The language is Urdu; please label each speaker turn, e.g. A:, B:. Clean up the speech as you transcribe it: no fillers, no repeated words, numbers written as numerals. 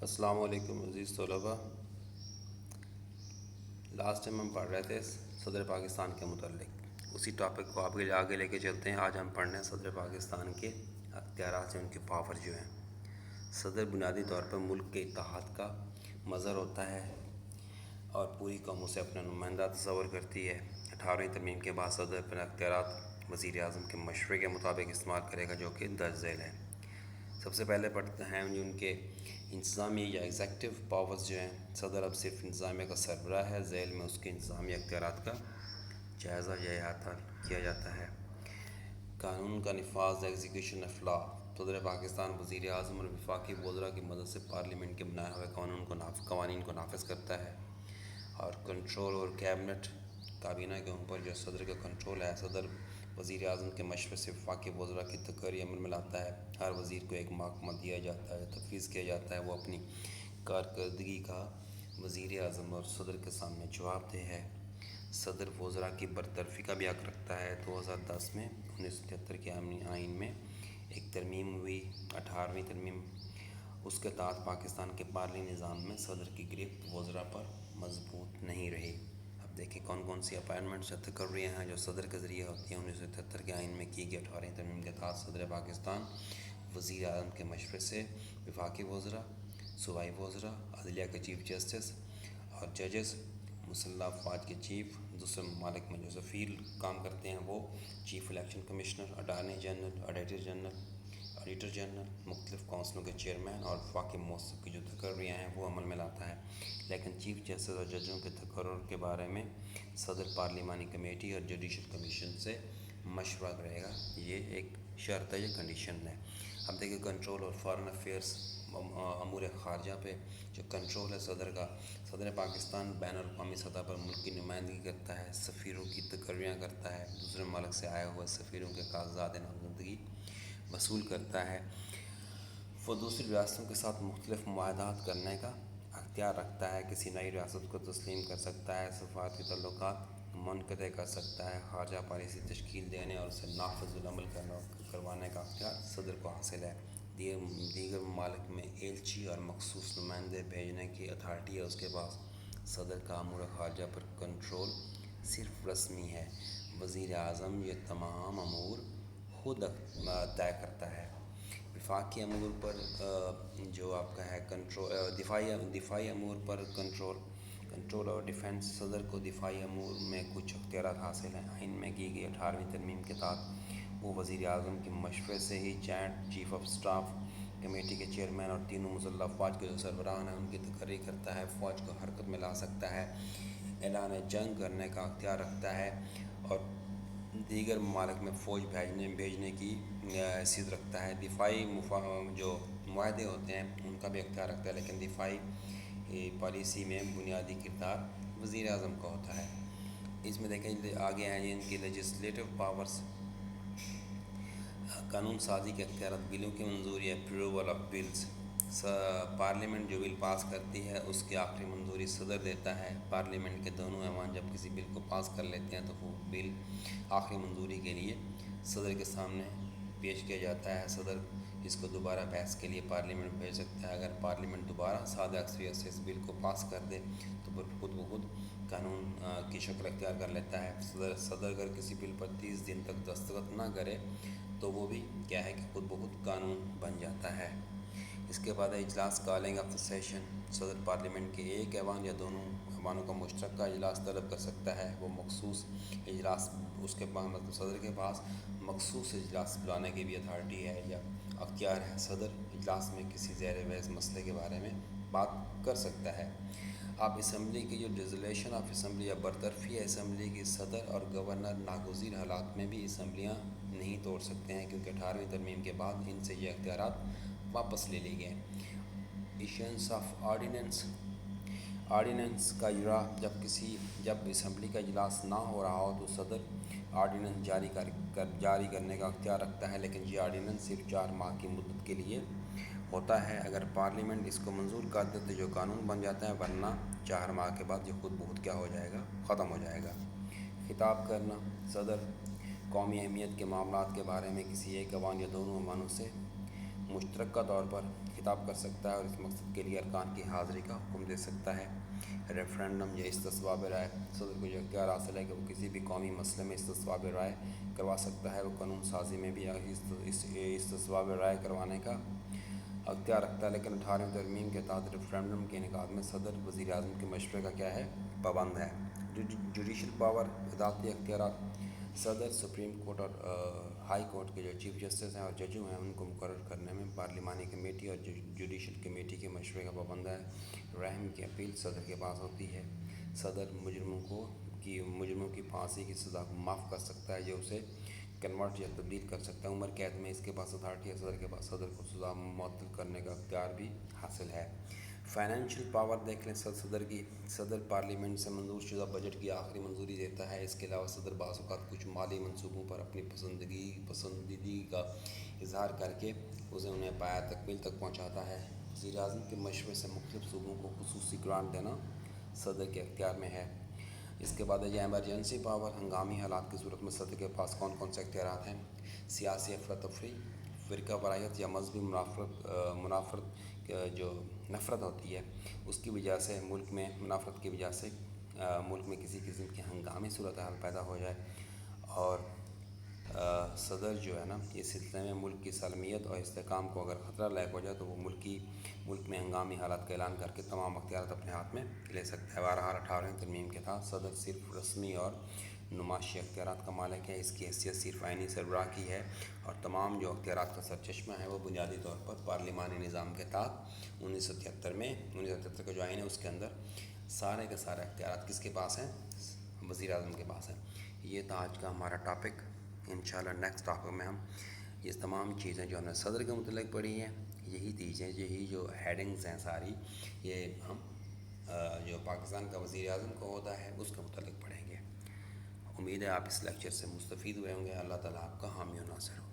A: السلام علیکم عزیز طلباء. لاسٹ ٹائم ہم پڑھ رہے تھے صدر پاکستان کے متعلق. اسی ٹاپک کو آپ کے آگے لے کے چلتے ہیں. آج ہم پڑھ رہے ہیں صدر پاکستان کے اختیارات ہیں، ان کے پاور جو ہیں. صدر بنیادی طور پر ملک کے اتحاد کا مظہر ہوتا ہے اور پوری قوم اسے اپنا نمائندہ تصور کرتی ہے. 18ویں ترمیم کے بعد صدر اپنے اختیارات وزیر اعظم کے مشورے کے مطابق استعمال کرے گا، جو کہ درج ذیل ہے. سب سے پہلے پڑھتے ہیں جو ان کے انتظامی یا ایگزیکٹو پاورز جو ہیں. صدر اب صرف انتظامیہ کا سربراہ ہے. ذیل میں اس کے انتظامی اختیارات کا جائزہ یا احاطہ کیا جاتا ہے. قانون کا نفاذ، ایگزیکیوشن آف لا. صدر پاکستان وزیر اعظم اور وفاقی وزراء کی مدد سے پارلیمنٹ کے بنائے ہوئے قوانین کو نافذ کرتا ہے. اور کنٹرول اور کیبنٹ، کابینہ کے اوپر جو صدر کا کنٹرول ہے. صدر وزیر اعظم کے مشورے سے وفاقی وزراء کی تقرری عمل میں لاتا ہے. ہر وزیر کو ایک محکمہ دیا جاتا ہے، تفویض کیا جاتا ہے. وہ اپنی کارکردگی کا وزیر اعظم اور صدر کے سامنے جواب دہ ہے. صدر وزراء کی برطرفی کا بھی حق رکھتا ہے. 2010 میں 1973 کے آئین میں ایک ترمیم ہوئی، 18ویں ترمیم. اس کے تحت پاکستان کے پارلیمانی نظام میں صدر کی گرفت وزراء پر مضبوط نہیں رہی. اب دیکھیں کون کون سی اپائنٹمنٹس یا تقرریاں ہیں جو صدر کے ذریعے ہوتی ہیں. 1973 کے آئین میں کی گئی 18ویں ترمیم کے تحت صدر پاکستان وزیر اعظم کے مشورے سے وفاقی وزراء، صوبائی وزراء، عدلیہ کے چیف جسٹس اور ججز، مسلح افواج کے چیف، دوسرے ممالک میں جو سفیر کام کرتے ہیں وہ، chief election commissioner, attorney general, auditor general, مختلف کونسلوں کے چیئرمین اور وفاقی موثق کی جو تقرریاں ہیں وہ عمل میں لاتا ہے. لیکن چیف جسٹس اور ججوں کے تقرر کے بارے میں صدر پارلیمانی کمیٹی اور جوڈیشل کمیشن سے مشورہ کرے گا. یہ ایک شرط ہے، یہ کنڈیشن ہے. اب دیکھیں کنٹرول اور فارن افیئرس، امور خارجہ پہ جو کنٹرول ہے صدر کا. صدر پاکستان بین الاقوامی سطح پر ملک کی نمائندگی کرتا ہے، سفیروں کی تقرریاں کرتا ہے، دوسرے ممالک سے آئے ہوئے سفیروں کے کاغذات نامزدگی وصول کرتا ہے. وہ دوسری ریاستوں کے ساتھ مختلف معاہدات کرنے کا اختیار رکھتا ہے. کسی نئی ریاست کو تسلیم کر سکتا ہے، سفارتی تعلقات منقطع کر سکتا ہے. خارجہ پالیسی تشکیل دینے اور اسے نافذ العمل کروانے کا اختیار صدر کو حاصل ہے. دیگر ممالک میں ایلچی اور مخصوص نمائندے بھیجنے کی اتھارٹی ہے اس کے پاس. صدر کا امور خارجہ پر کنٹرول صرف رسمی ہے. وزیر اعظم یہ تمام امور خود طے کرتا ہے. وفاقی امور پر جو آپ کا ہے دفاعی امور پر کنٹرول اور ڈیفنس. صدر کو دفاعی امور میں کچھ اختیارات حاصل ہیں. آئین میں کی گئی 18ویں ترمیم کے تحت وہ وزیر اعظم کے مشورے سے ہی joint chief of staff committee کے چیئرمین اور تینوں مسلح افواج کے جو سربراہ ہیں ان کی تقرری کرتا ہے. فوج کو حرکت میں لا سکتا ہے، اعلان جنگ کرنے کا اختیار رکھتا ہے اور دیگر ممالک میں فوج بھیجنے کی حیثیت رکھتا ہے. دفاعی جو معاہدے ہوتے ہیں ان کا بھی اختیار رکھتا ہے، لیکن دفاعی پالیسی میں بنیادی کردار وزیر اعظم کا ہوتا ہے. اس میں دیکھیں آگے ہیں ان کی لیجسلیٹو پاورز. قانون سازی کے اختیارات، بلوں کی منظوری، اپروول آف بلز. پارلیمنٹ جو بل پاس کرتی ہے اس کی آخری منظوری صدر دیتا ہے. پارلیمنٹ کے دونوں ایوان جب کسی بل کو پاس کر لیتے ہیں تو وہ بل آخری منظوری کے لیے صدر کے سامنے پیش کیا جاتا ہے. صدر اس کو دوبارہ بحث کے لیے پارلیمنٹ بھیج سکتا ہے. اگر پارلیمنٹ دوبارہ سادہ اکثریت سے اس بل کو پاس کر دے تو پھر خود بخود قانون کی شکل اختیار کر لیتا ہے. صدر اگر کسی بل پر 30 دن تک دستخط نہ کرے تو وہ بھی کیا ہے کہ خود بخود قانون بن جاتا ہے. اس کے بعد اجلاس کالنگ آف دا سیشن. صدر پارلیمنٹ کے ایک ایوان یا دونوں ایوانوں کا مشترکہ اجلاس طلب کر سکتا ہے. وہ مخصوص اجلاس اس کے پاس مطلب صدر کے پاس مخصوص اجلاس بلانے کی بھی اتھارٹی ہے یا اختیار ہے. صدر اجلاس میں کسی زیر بحث مسئلے کے بارے میں بات کر سکتا ہے. اب اسمبلی کی جو ڈیزولیشن آف اسمبلی یا برطرفی ہے اسمبلی کی، صدر اور گورنر ناگزیر حالات میں بھی اسمبلیاں نہیں توڑ سکتے ہیں، کیونکہ 18ویں ترمیم کے بعد ان سے یہ اختیارات واپس لے لی گئے. ایشوئنس آف آرڈیننس کا اجراء. جب اسمبلی کا اجلاس نہ ہو رہا ہو تو صدر آرڈیننس جاری کرنے کا اختیار رکھتا ہے، لیکن یہ آرڈیننس صرف 4 ماہ کی مدت کے لیے ہوتا ہے. اگر پارلیمنٹ اس کو منظور کر دے تو جو قانون بن جاتا ہے، ورنہ 4 ماہ کے بعد یہ خود بخود کیا ہو جائے گا، ختم ہو جائے گا. خطاب کرنا. صدر قومی اہمیت کے معاملات کے بارے میں کسی ایک ایوان یا دونوں ایوانوں سے مشترکہ طور پر خطاب کر سکتا ہے اور اس مقصد کے لیے ارکان کی حاضری کا حکم دے سکتا ہے۔ ریفرینڈم یا استصواب رائے، صدر کو جو اختیار حاصل ہے کہ وہ کسی بھی قومی مسئلے میں استصواب رائے کروا سکتا ہے۔ وہ قانون سازی میں بھی استصواب رائے کروانے کا اختیار رکھتا ہے، لیکن 18ویں ترمیم کے تحت ریفرینڈم کے انعقاد میں صدر وزیر اعظم کے مشورے کا کیا ہے؟ پابند ہے۔ جوڈیشل پاور، عدالتی اختیارات، صدر سپریم کورٹ اور ہائی کورٹ کے جو چیف جسٹس ہیں اور ججوں ہیں ان کو مقرر کرنے میں پارلیمانی کمیٹی اور جوڈیشل کمیٹی کے مشورے کا پابند ہے۔ رحم کی اپیل صدر کے پاس ہوتی ہے۔ صدر مجرموں کی پھانسی کی سزا کو معاف کر سکتا ہے، جو اسے کنورٹ یا تبدیل کر سکتا ہے۔ عمر قید میں اس کے پاس اتھارٹی ہے۔ صدر کے پاس صدر کو سزا معطل کرنے کا اختیار بھی حاصل ہے۔ فائنینشیل پاور دیکھ لیں صدر کی۔ صدر پارلیمنٹ سے منظور شدہ بجٹ کی آخری منظوری دیتا ہے۔ اس کے علاوہ صدر بعض اوقات کچھ مالی منصوبوں پر اپنی پسندیدگی کا اظہار کر کے انہیں پایہ تکمیل تک پہنچاتا ہے۔ وزیر اعظم کے مشورے سے مختلف صوبوں کو خصوصی گرانٹ دینا صدر کے اختیار میں ہے۔ اس کے بعد ہے ایمرجنسی پاور۔ ہنگامی حالات کی صورت میں صدر کے پاس کون کون سے اختیارات ہیں؟ سیاسی افراتفری، فرقہ واریت یا مذہبی نفرت ہوتی ہے، اس کی وجہ سے منافرت کی وجہ سے ملک میں کسی قسم کی ہنگامی صورتحال پیدا ہو جائے اور صدر جو ہے نا اس سلسلے میں ملک کی سالمیت اور استحکام کو اگر خطرہ لاحق ہو جائے تو وہ ملک میں ہنگامی حالات کا اعلان کر کے تمام اختیارات اپنے ہاتھ میں لے سکتا ہے۔ بہرحال 18ویں ترمیم کے تحت صدر صرف رسمی اور نمائشی اختیارات کا مالک ہے۔ اس کی حیثیت صرف آئینی سربراہ کی ہے اور تمام جو اختیارات کا سرچشمہ ہے وہ بنیادی طور پر پارلیمانی نظام کے تحت 1973 کا جو آئین ہے اس کے اندر سارے کے سارے اختیارات کس کے پاس ہیں؟ وزیر اعظم کے پاس ہیں۔ یہ تھا آج کا ہمارا ٹاپک۔ انشاءاللہ نیکسٹ ٹاپک میں ہم یہ تمام چیزیں جو ہم نے صدر کے متعلق پڑھی ہیں، یہی جو ہیڈنگز ہیں ساری، یہ ہم جو پاکستان کا وزیر اعظم کا عہدہ ہے اس کے متعلق پڑھیں گے۔ امید ہے آپ اس لیکچر سے مستفید ہوئے ہوں گے۔ اللہ تعالیٰ آپ کا حامی و ناصر ہو۔